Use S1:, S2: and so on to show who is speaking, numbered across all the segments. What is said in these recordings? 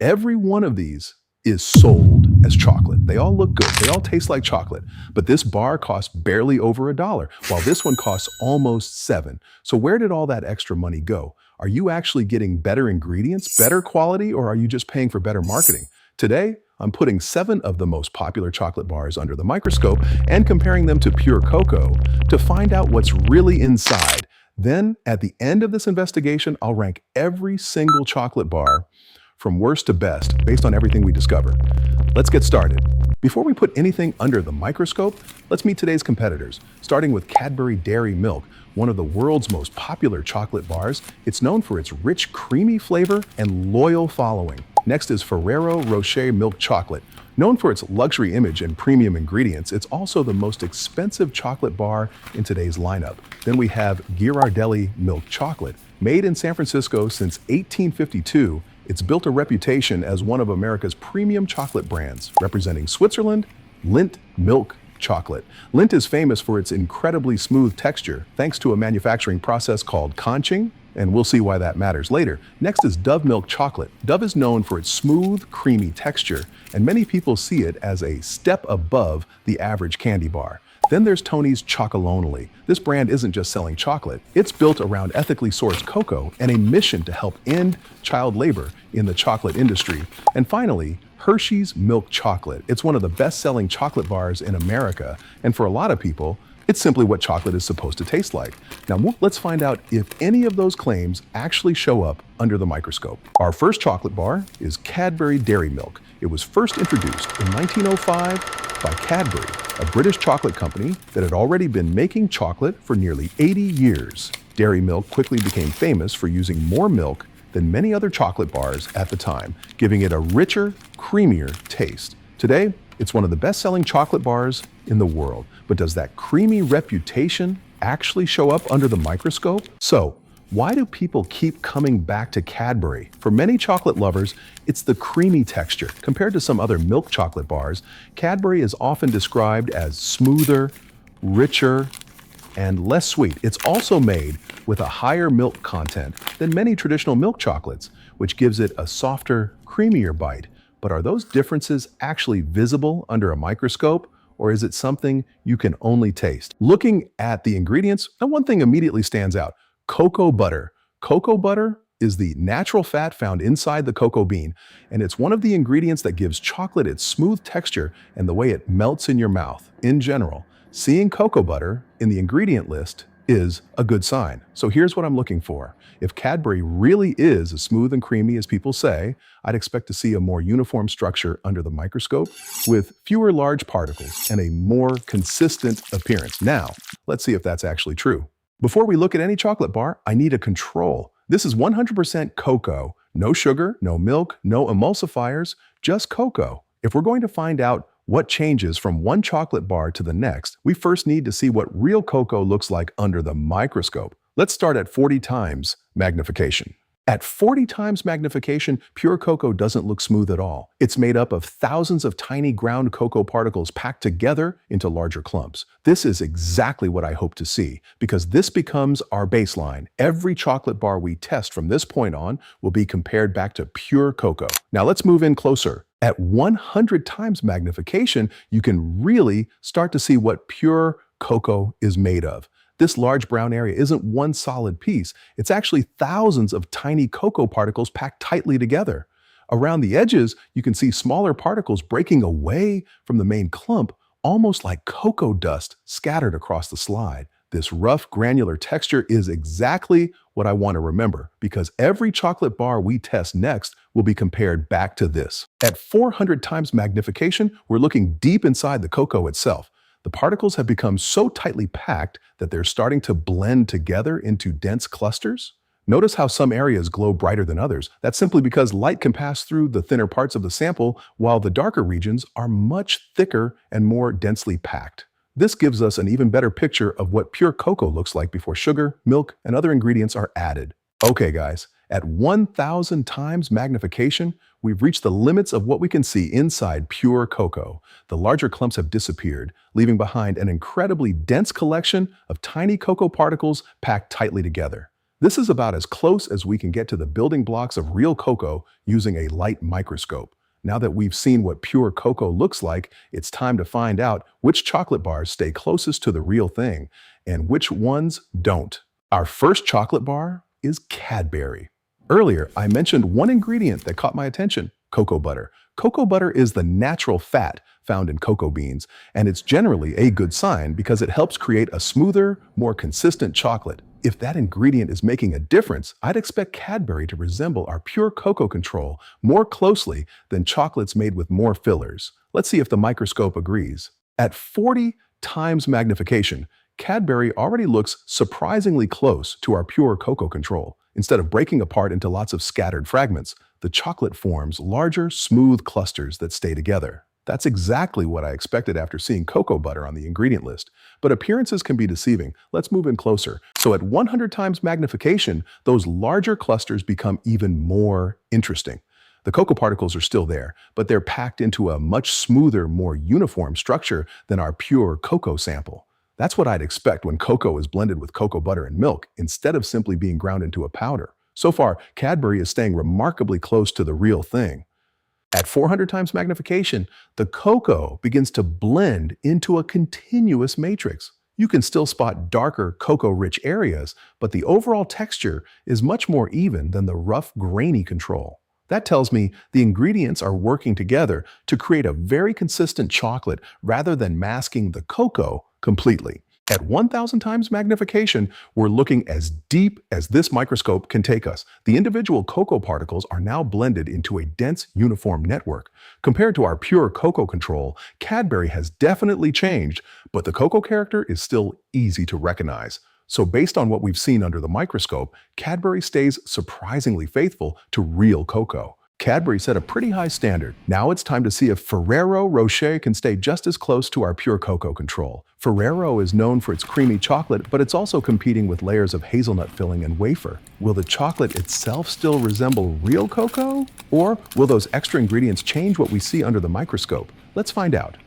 S1: Every one of these is sold as chocolate. They all look good. They all taste like chocolate. But this bar costs barely over $1, while this one costs almost 7. So where did all that extra money go? Are you actually getting better ingredients, better quality, or are you just paying for better marketing? Today, I'm putting 7 of the most popular chocolate bars under the microscope and comparing them to pure cocoa to find out what's really inside. Then, at the end of this investigation, I'll rank every single chocolate bar from worst to best based on everything we discover. Let's get started. Before we put anything under the microscope, let's meet today's competitors, starting with Cadbury Dairy Milk, one of the world's most popular chocolate bars. It's known for its rich, creamy flavor and loyal following. Next is Ferrero Rocher Milk Chocolate. Known for its luxury image and premium ingredients, it's also the most expensive chocolate bar in today's lineup. Then we have Ghirardelli Milk Chocolate. Made in San Francisco since 1852, it's built a reputation as one of America's premium chocolate brands, representing Switzerland. Lindt Milk Chocolate. Lindt is famous for its incredibly smooth texture, thanks to a manufacturing process called conching, and we'll see why that matters later. Next is Dove Milk Chocolate. Dove is known for its smooth, creamy texture, and many people see it as a step above the average candy bar. Then there's Tony's Chocolonely. This brand isn't just selling chocolate. It's built around ethically sourced cocoa and a mission to help end child labor in the chocolate industry. And finally, Hershey's Milk Chocolate. It's one of the best-selling chocolate bars in America, and for a lot of people, it's simply what chocolate is supposed to taste like. Now, let's find out if any of those claims actually show up under the microscope. Our first chocolate bar is Cadbury Dairy Milk. It was first introduced in 1905 by Cadbury, a British chocolate company that had already been making chocolate for nearly 80 years. Dairy Milk quickly became famous for using more milk than many other chocolate bars at the time, giving it a richer, creamier taste. Today, it's one of the best-selling chocolate bars in the world. But does that creamy reputation actually show up under the microscope? So, why do people keep coming back to Cadbury? For many chocolate lovers, it's the creamy texture. Compared to some other milk chocolate bars, Cadbury is often described as smoother, richer, and less sweet. It's also made with a higher milk content than many traditional milk chocolates, which gives it a softer, creamier bite. But are those differences actually visible under a microscope, or is it something you can only taste? Looking at the ingredients, one thing immediately stands out: cocoa butter. Cocoa butter is the natural fat found inside the cocoa bean, and it's one of the ingredients that gives chocolate its smooth texture and the way it melts in your mouth. In general, seeing cocoa butter in the ingredient list is a good sign. So here's what I'm looking for. If Cadbury really is as smooth and creamy as people say, I'd expect to see a more uniform structure under the microscope with fewer large particles and a more consistent appearance. Now, let's see if that's actually true. Before we look at any chocolate bar, I need a control. This is 100% cocoa. No sugar, no milk, no emulsifiers, just cocoa. If we're going to find out what changes from one chocolate bar to the next, we first need to see what real cocoa looks like under the microscope. Let's start at 40 times magnification. At 40 times magnification, pure cocoa doesn't look smooth at all. It's made up of thousands of tiny ground cocoa particles packed together into larger clumps. This is exactly what I hope to see, because this becomes our baseline. Every chocolate bar we test from this point on will be compared back to pure cocoa. Now let's move in closer. At 100 times magnification, you can really start to see what pure cocoa is made of. This large brown area isn't one solid piece. It's actually thousands of tiny cocoa particles packed tightly together. Around the edges, you can see smaller particles breaking away from the main clump, almost like cocoa dust scattered across the slide. This rough, granular texture is exactly what I want to remember, because every chocolate bar we test next will be compared back to this. At 400 times magnification, we're looking deep inside the cocoa itself. The particles have become so tightly packed that they're starting to blend together into dense clusters. Notice how some areas glow brighter than others. That's simply because light can pass through the thinner parts of the sample, while the darker regions are much thicker and more densely packed. This gives us an even better picture of what pure cocoa looks like before sugar, milk, and other ingredients are added. Okay, guys, at 1,000 times magnification, we've reached the limits of what we can see inside pure cocoa. The larger clumps have disappeared, leaving behind an incredibly dense collection of tiny cocoa particles packed tightly together. This is about as close as we can get to the building blocks of real cocoa using a light microscope. Now that we've seen what pure cocoa looks like, it's time to find out which chocolate bars stay closest to the real thing and which ones don't. Our first chocolate bar is Cadbury. Earlier, I mentioned one ingredient that caught my attention: cocoa butter. Cocoa butter is the natural fat found in cocoa beans, and it's generally a good sign because it helps create a smoother, more consistent chocolate. If that ingredient is making a difference, I'd expect Cadbury to resemble our pure cocoa control more closely than chocolates made with more fillers. Let's see if the microscope agrees. At 40 times magnification, Cadbury already looks surprisingly close to our pure cocoa control. Instead of breaking apart into lots of scattered fragments, the chocolate forms larger, smooth clusters that stay together. That's exactly what I expected after seeing cocoa butter on the ingredient list. But appearances can be deceiving. Let's move in closer. So at 100 times magnification, those larger clusters become even more interesting. The cocoa particles are still there, but they're packed into a much smoother, more uniform structure than our pure cocoa sample. That's what I'd expect when cocoa is blended with cocoa butter and milk, instead of simply being ground into a powder. So far, Cadbury is staying remarkably close to the real thing. At 400 times magnification, the cocoa begins to blend into a continuous matrix. You can still spot darker cocoa-rich areas, but the overall texture is much more even than the rough, grainy control. That tells me the ingredients are working together to create a very consistent chocolate rather than masking the cocoa completely. At 1,000 times magnification, we're looking as deep as this microscope can take us. The individual cocoa particles are now blended into a dense, uniform network. Compared to our pure cocoa control, Cadbury has definitely changed, but the cocoa character is still easy to recognize. So based on what we've seen under the microscope, Cadbury stays surprisingly faithful to real cocoa. Cadbury set a pretty high standard. Now it's time to see if Ferrero Rocher can stay just as close to our pure cocoa control. Ferrero is known for its creamy chocolate, but it's also competing with layers of hazelnut filling and wafer. Will the chocolate itself still resemble real cocoa? Or will those extra ingredients change what we see under the microscope? Let's find out.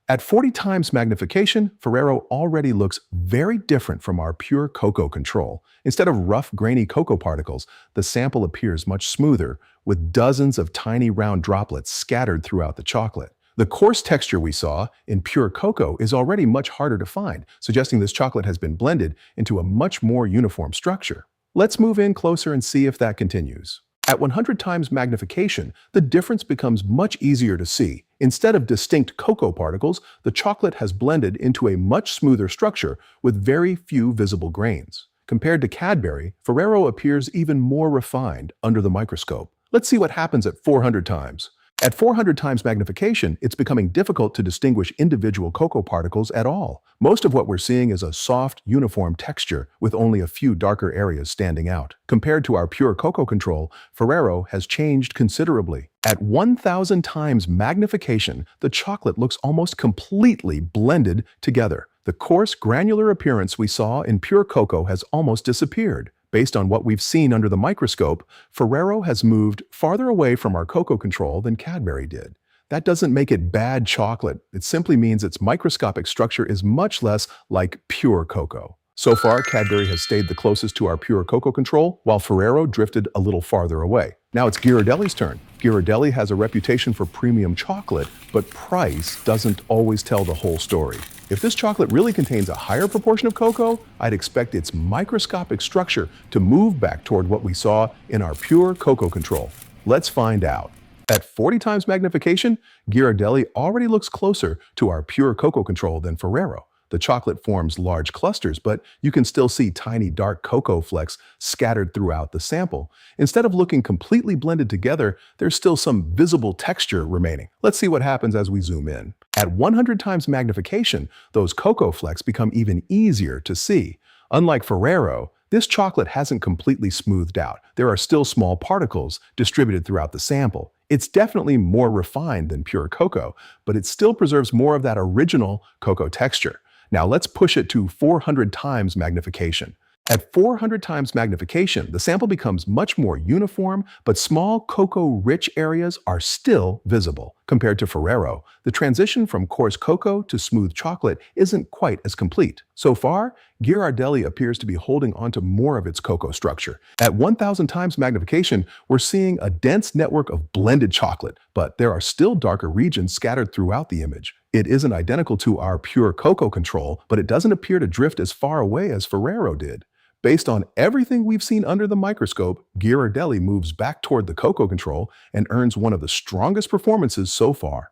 S1: At 40 times magnification, Ferrero already looks very different from our pure cocoa control. Instead of rough, grainy cocoa particles, the sample appears much smoother, with dozens of tiny round droplets scattered throughout the chocolate. The coarse texture we saw in pure cocoa is already much harder to find, suggesting this chocolate has been blended into a much more uniform structure. Let's move in closer and see if that continues. At 100 times magnification, the difference becomes much easier to see. Instead of distinct cocoa particles, the chocolate has blended into a much smoother structure with very few visible grains. Compared to Cadbury, Ferrero appears even more refined under the microscope. Let's see what happens at 400 times. At 400 times magnification, it's becoming difficult to distinguish individual cocoa particles at all. Most of what we're seeing is a soft, uniform texture with only a few darker areas standing out. Compared to our pure cocoa control, Ferrero has changed considerably. At 1,000 times magnification, the chocolate looks almost completely blended together. The coarse, granular appearance we saw in pure cocoa has almost disappeared. Based on what we've seen under the microscope, Ferrero has moved farther away from our cocoa control than Cadbury did. That doesn't make it bad chocolate. It simply means its microscopic structure is much less like pure cocoa. So far, Cadbury has stayed the closest to our pure cocoa control, while Ferrero drifted a little farther away. Now it's Ghirardelli's turn. Ghirardelli has a reputation for premium chocolate, but price doesn't always tell the whole story. If this chocolate really contains a higher proportion of cocoa, I'd expect its microscopic structure to move back toward what we saw in our pure cocoa control. Let's find out. At 40 times magnification, Ghirardelli already looks closer to our pure cocoa control than Ferrero. The chocolate forms large clusters, but you can still see tiny dark cocoa flecks scattered throughout the sample. Instead of looking completely blended together, there's still some visible texture remaining. Let's see what happens as we zoom in. At 100 times magnification, those cocoa flecks become even easier to see. Unlike Ferrero, this chocolate hasn't completely smoothed out. There are still small particles distributed throughout the sample. It's definitely more refined than pure cocoa, but it still preserves more of that original cocoa texture. Now let's push it to 400 times magnification. At 400 times magnification, the sample becomes much more uniform, but small cocoa-rich areas are still visible. Compared to Ferrero, the transition from coarse cocoa to smooth chocolate isn't quite as complete. So far, Ghirardelli appears to be holding onto more of its cocoa structure. At 1000 times magnification, we're seeing a dense network of blended chocolate, but there are still darker regions scattered throughout the image. It isn't identical to our pure cocoa control, but it doesn't appear to drift as far away as Ferrero did. Based on everything we've seen under the microscope, Ghirardelli moves back toward the cocoa control and earns one of the strongest performances so far.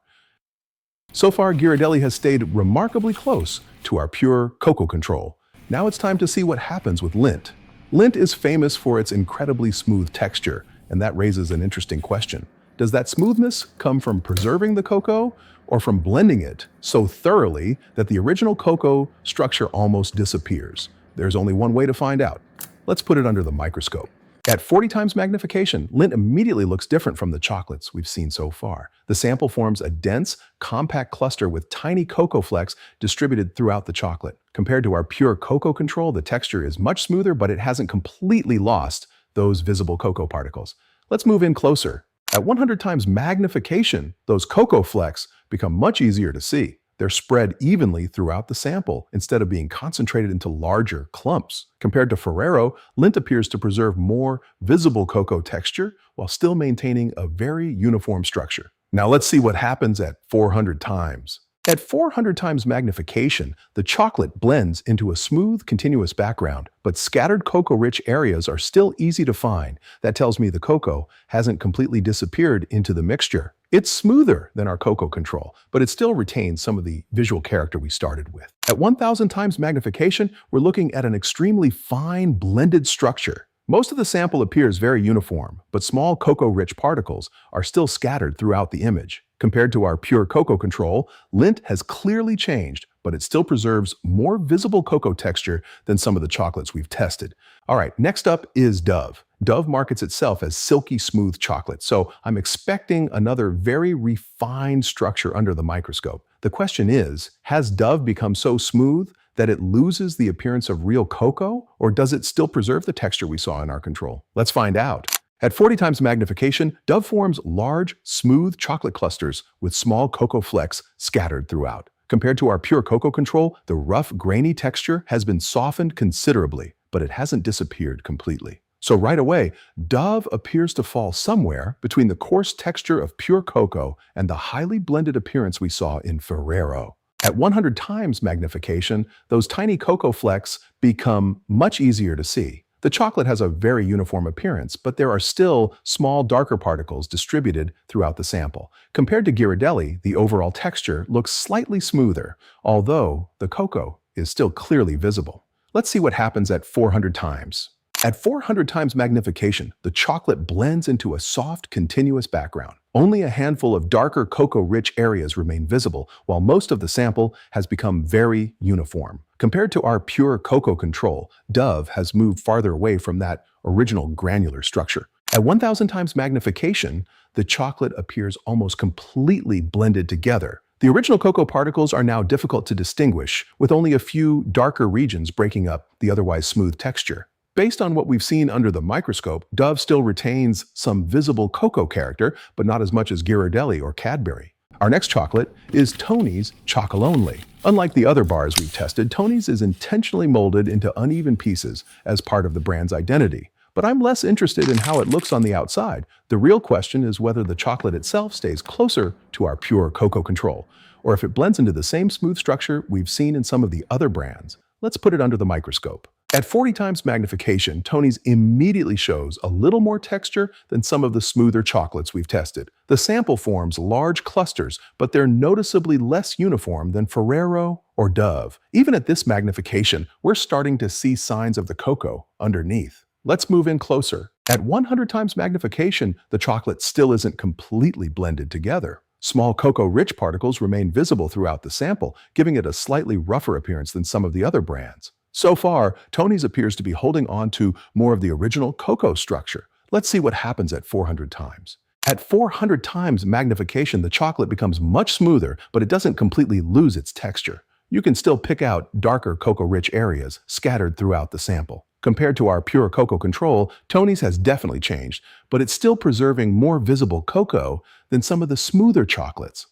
S1: So far, Ghirardelli has stayed remarkably close to our pure cocoa control. Now it's time to see what happens with Lindt. Lindt is famous for its incredibly smooth texture, and that raises an interesting question. Does that smoothness come from preserving the cocoa or from blending it so thoroughly that the original cocoa structure almost disappears? There's only one way to find out. Let's put it under the microscope. At 40 times magnification, Lindt immediately looks different from the chocolates we've seen so far. The sample forms a dense, compact cluster with tiny cocoa flecks distributed throughout the chocolate. Compared to our pure cocoa control, the texture is much smoother, but it hasn't completely lost those visible cocoa particles. Let's move in closer. At 100 times magnification, those cocoa flecks become much easier to see. They're spread evenly throughout the sample instead of being concentrated into larger clumps. Compared to Ferrero, Lindt appears to preserve more visible cocoa texture while still maintaining a very uniform structure. Now let's see what happens at 400 times. At 400 times magnification, the chocolate blends into a smooth, continuous background, but scattered cocoa-rich areas are still easy to find. That tells me the cocoa hasn't completely disappeared into the mixture. It's smoother than our cocoa control, but it still retains some of the visual character we started with. At 1000 times magnification, we're looking at an extremely fine, blended structure. Most of the sample appears very uniform, but small cocoa-rich particles are still scattered throughout the image. Compared to our pure cocoa control, Lindt has clearly changed, but it still preserves more visible cocoa texture than some of the chocolates we've tested. All right, next up is Dove. Dove markets itself as silky smooth chocolate, so I'm expecting another very refined structure under the microscope. The question is, has Dove become so smooth that it loses the appearance of real cocoa, or does it still preserve the texture we saw in our control? Let's find out. At 40 times magnification, Dove forms large, smooth chocolate clusters with small cocoa flecks scattered throughout. Compared to our pure cocoa control, the rough, grainy texture has been softened considerably, but it hasn't disappeared completely. So right away, Dove appears to fall somewhere between the coarse texture of pure cocoa and the highly blended appearance we saw in Ferrero. At 100 times magnification, those tiny cocoa flecks become much easier to see. The chocolate has a very uniform appearance, but there are still small, darker particles distributed throughout the sample. Compared to Ghirardelli, the overall texture looks slightly smoother, although the cocoa is still clearly visible. Let's see what happens at 400 times. At 400 times magnification, the chocolate blends into a soft, continuous background. Only a handful of darker cocoa-rich areas remain visible, while most of the sample has become very uniform. Compared to our pure cocoa control, Dove has moved farther away from that original granular structure. At 1000 times magnification, the chocolate appears almost completely blended together. The original cocoa particles are now difficult to distinguish, with only a few darker regions breaking up the otherwise smooth texture. Based on what we've seen under the microscope, Dove still retains some visible cocoa character, but not as much as Ghirardelli or Cadbury. Our next chocolate is Tony's Chocolonely. Unlike the other bars we've tested, Tony's is intentionally molded into uneven pieces as part of the brand's identity. But I'm less interested in how it looks on the outside. The real question is whether the chocolate itself stays closer to our pure cocoa control, or if it blends into the same smooth structure we've seen in some of the other brands. Let's put it under the microscope. At 40 times magnification, Tony's immediately shows a little more texture than some of the smoother chocolates we've tested. The sample forms large clusters, but they're noticeably less uniform than Ferrero or Dove. Even at this magnification, we're starting to see signs of the cocoa underneath. Let's move in closer. At 100 times magnification, the chocolate still isn't completely blended together. Small cocoa-rich particles remain visible throughout the sample, giving it a slightly rougher appearance than some of the other brands. So far, Tony's appears to be holding on to more of the original cocoa structure. Let's see what happens at 400 times. At 400 times magnification, the chocolate becomes much smoother, but it doesn't completely lose its texture. you can still pick out darker cocoa-rich areas scattered throughout the sample. Compared to our pure cocoa control, Tony's has definitely changed, but it's still preserving more visible cocoa than some of the smoother chocolates.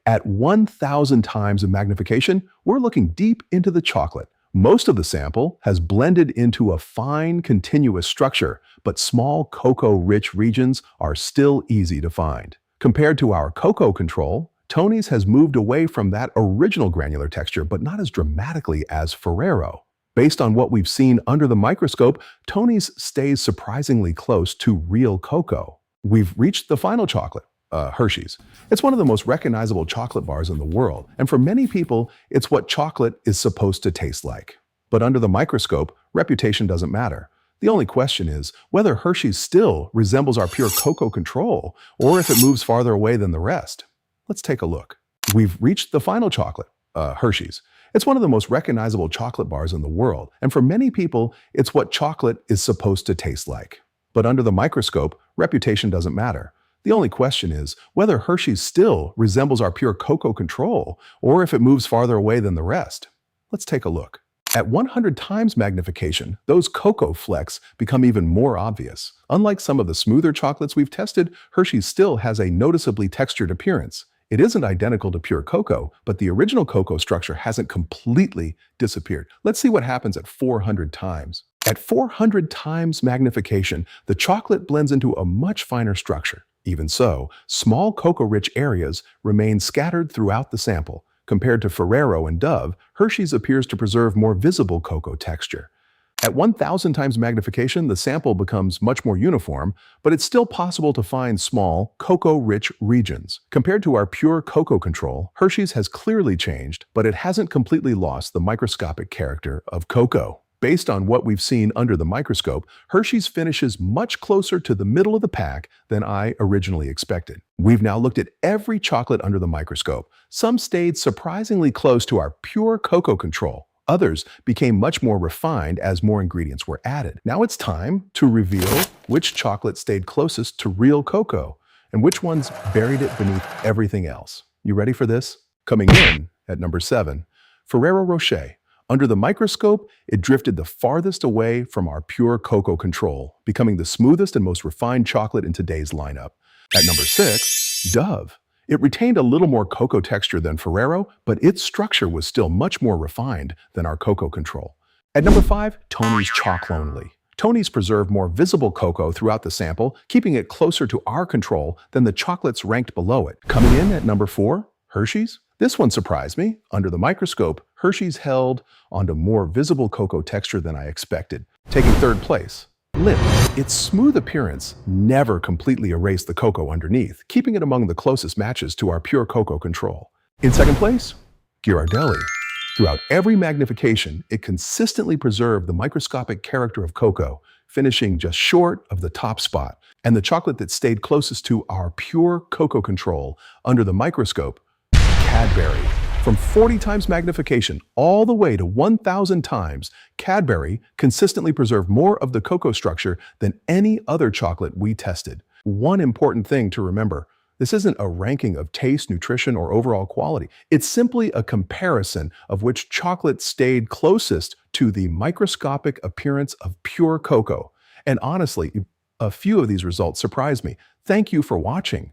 S1: At 1,000 times of magnification, we're looking deep into the chocolate. Most of the sample has blended into a fine, continuous structure, but small cocoa-rich regions are still easy to find. Compared to our cocoa control, Tony's has moved away from that original granular texture, but not as dramatically as Ferrero. Based on what we've seen under the microscope, Tony's stays surprisingly close to real cocoa. We've reached the final chocolate, Hershey's. It's one of the most recognizable chocolate bars in the world, and for many people, it's what chocolate is supposed to taste like. But under the microscope, reputation doesn't matter. The only question is whether Hershey's still resembles our pure cocoa control, or if it moves farther away than the rest. Let's take a look. We've reached the final chocolate, Hershey's. It's one of the most recognizable chocolate bars in the world, and for many people, it's what chocolate is supposed to taste like. But under the microscope, reputation doesn't matter. The only question is whether Hershey's still resembles our pure cocoa control, or if it moves farther away than the rest. Let's take a look. At 100 times magnification, those cocoa flecks become even more obvious. Unlike some of the smoother chocolates we've tested, Hershey's still has a noticeably textured appearance. It isn't identical to pure cocoa, but the original cocoa structure hasn't completely disappeared. Let's see what happens at 400 times. At 400 times magnification, the chocolate blends into a much finer structure. Even so, small cocoa-rich areas remain scattered throughout the sample. Compared to Ferrero and Dove, Hershey's appears to preserve more visible cocoa texture. At 1,000 times magnification, the sample becomes much more uniform, but it's still possible to find small, cocoa-rich regions. Compared to our pure cocoa control, Hershey's has clearly changed, but it hasn't completely lost the microscopic character of cocoa. Based on what we've seen under the microscope, Hershey's finishes much closer to the middle of the pack than I originally expected. We've now looked at every chocolate under the microscope. Some stayed surprisingly close to our pure cocoa control. Others became much more refined as more ingredients were added. Now it's time to reveal which chocolate stayed closest to real cocoa and which ones buried it beneath everything else. You ready for this? Coming in at number 7, Ferrero Rocher. Under the microscope, it drifted the farthest away from our pure cocoa control, becoming the smoothest and most refined chocolate in today's lineup. At number 6, Dove. It retained a little more cocoa texture than Ferrero, but its structure was still much more refined than our cocoa control. At number 5, Tony's Chocolonely. Tony's preserved more visible cocoa throughout the sample, keeping it closer to our control than the chocolates ranked below it. Coming in at number 4, Hershey's. This one surprised me. Under the microscope, Hershey's held onto more visible cocoa texture than I expected, taking third place. Lindt. Its smooth appearance never completely erased the cocoa underneath, keeping it among the closest matches to our pure cocoa control. In second place, Ghirardelli. Throughout every magnification, it consistently preserved the microscopic character of cocoa, finishing just short of the top spot. And the chocolate that stayed closest to our pure cocoa control under the microscope, Cadbury. From 40 times magnification all the way to 1,000 times, Cadbury consistently preserved more of the cocoa structure than any other chocolate we tested. One important thing to remember, this isn't a ranking of taste, nutrition, or overall quality. It's simply a comparison of which chocolate stayed closest to the microscopic appearance of pure cocoa. And honestly, a few of these results surprised me. Thank you for watching.